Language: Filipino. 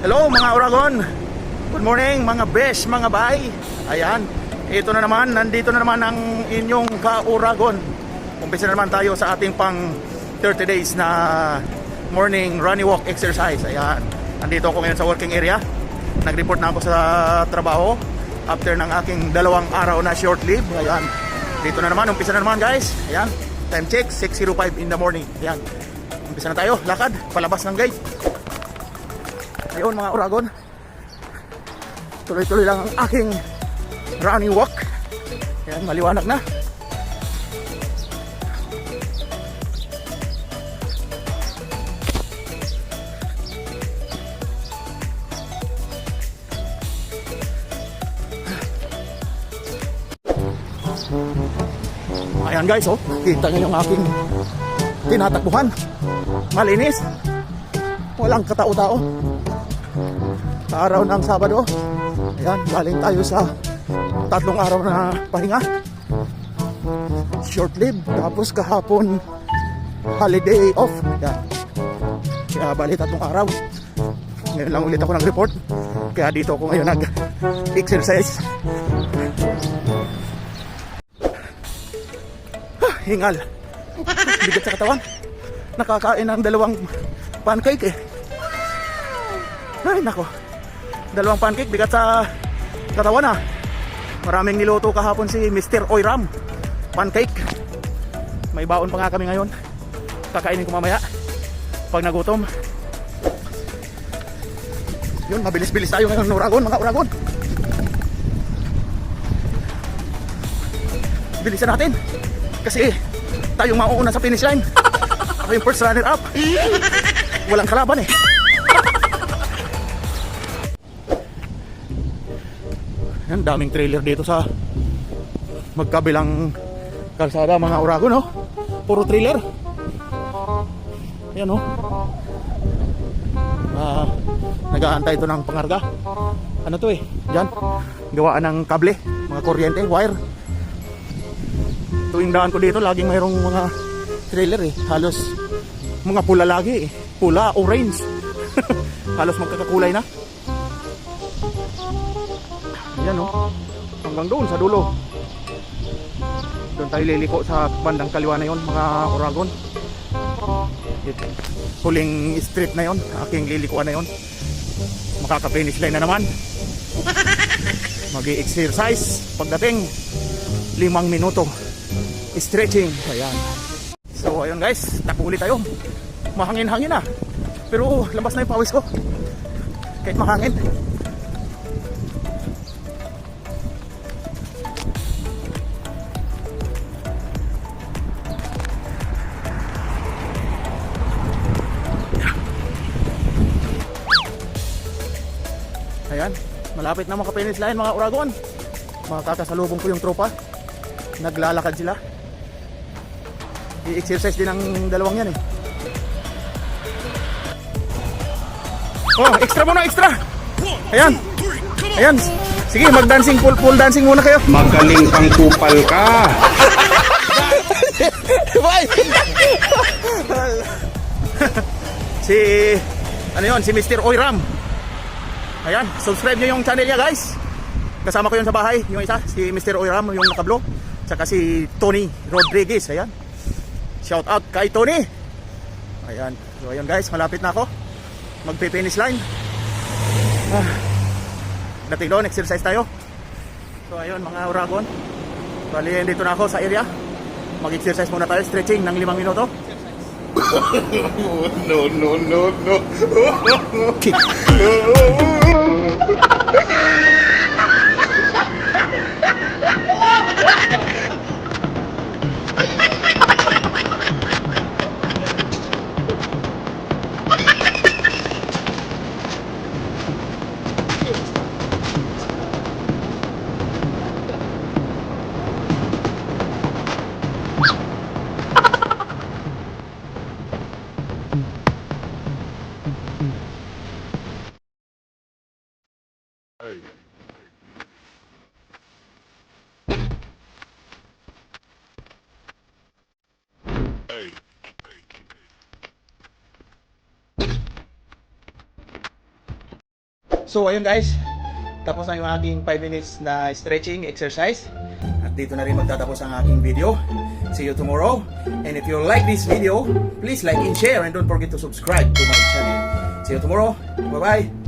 Hello mga Oragon. Good morning mga besh, mga bay. Ayan, ito na naman, nandito na naman ang inyong ka-Oragon. Umpisa na naman tayo sa ating pang 30 days na morning running walk exercise. Ayan, nandito ako ngayon sa working area. Nag-report na ako sa trabaho after ng aking 2 araw na short leave. Ayan, dito na naman, umpisa na naman guys. Ayan, time check 6:05 in the morning. Ayan, umpisa na tayo, lakad, palabas ng gate. Ayun mga Oragon, tuloy-tuloy lang ang aking running walk. Ayan, maliwanag na. Ayan guys, oh, kita nyo yung aking tinatakbuhan. Malinis, walang katao-tao. Sa araw ng Sabado, ayan, galing tayo sa 3 araw na pahinga, short leave, tapos kahapon holiday off. Ayan, kaya bali 3 araw. Ngayon lang ulit ako nag-report, kaya dito ako ngayon nag-exercise. Hingal, bigat sa katawan. Nakakain ng 2 pancake eh. Ay nako, 2 pancake, bigat sa katawan ah. Maraming niluto kahapon si Mr. Oyram pancake. May baon pa nga kami ngayon, kakainin ko mamaya pag nagutom. Yun, mabilis-bilis tayo ngayon Oragon, mga Oragon. Bilisan natin kasi tayong mauuna sa finish line. Ako yung first runner up. Walang kalaban eh. Yan, daming trailer dito sa magkabilang kalsada mga Oragon, no? Puro trailer. Yan, no? Nag-aantay ito ng pangarga. Ano to eh? Diyan, gawaan ng kable, mga kuryente, wire. Tuwing daan ko dito, laging mayroong mga trailer eh. Halos mga pula lagi eh. Pula, orange. Halos magkakakulay na. Yan o, hanggang doon sa dulo. Doon tayo liliko sa bandang kaliwa na yon mga Oragon. Huling street na yon, aking lilikuan na yon. Makaka-finish line na naman. Mag-i-exercise pagdating 5 minuto stretching. Ayan. So ayun guys, takbo ulit tayo. Mahangin-hangin na, pero labas na yung pawis ko kahit mahangin. Ayan, malapit na maka-finish line mga Oragon. Makakasalubong ko yung tropa. Naglalakad sila. I-exercise din ang 2 yan eh. Oh, extra muna, extra. Ayan. Ayan. Sige, mag-dancing, pool dancing muna kayo. Magaling pang kupal ka. Bye. Si ano yun, si Mr. Oyram. Ayan, subscribe nyo yung channel niya guys. Kasama ko yun sa bahay, yung isa, si Mr. Oyram, yung nakablo. Tsaka si Tony Rodriguez. Ayan, shout out kay Tony. Ayan, so ayan guys, malapit na ako magpe-finish line. Dating doon, exercise tayo. So ayun mga Oragon, bali dito na ako sa area. Mag-exercise muna tayo, stretching ng 5 minuto. No. Kick. So ayun guys, tapos na yung aking 5 minutes na stretching exercise. At dito na rin magtatapos ang aking video. See you tomorrow. And if you like this video, please like and share and don't forget to subscribe to my channel. See you tomorrow. Bye bye.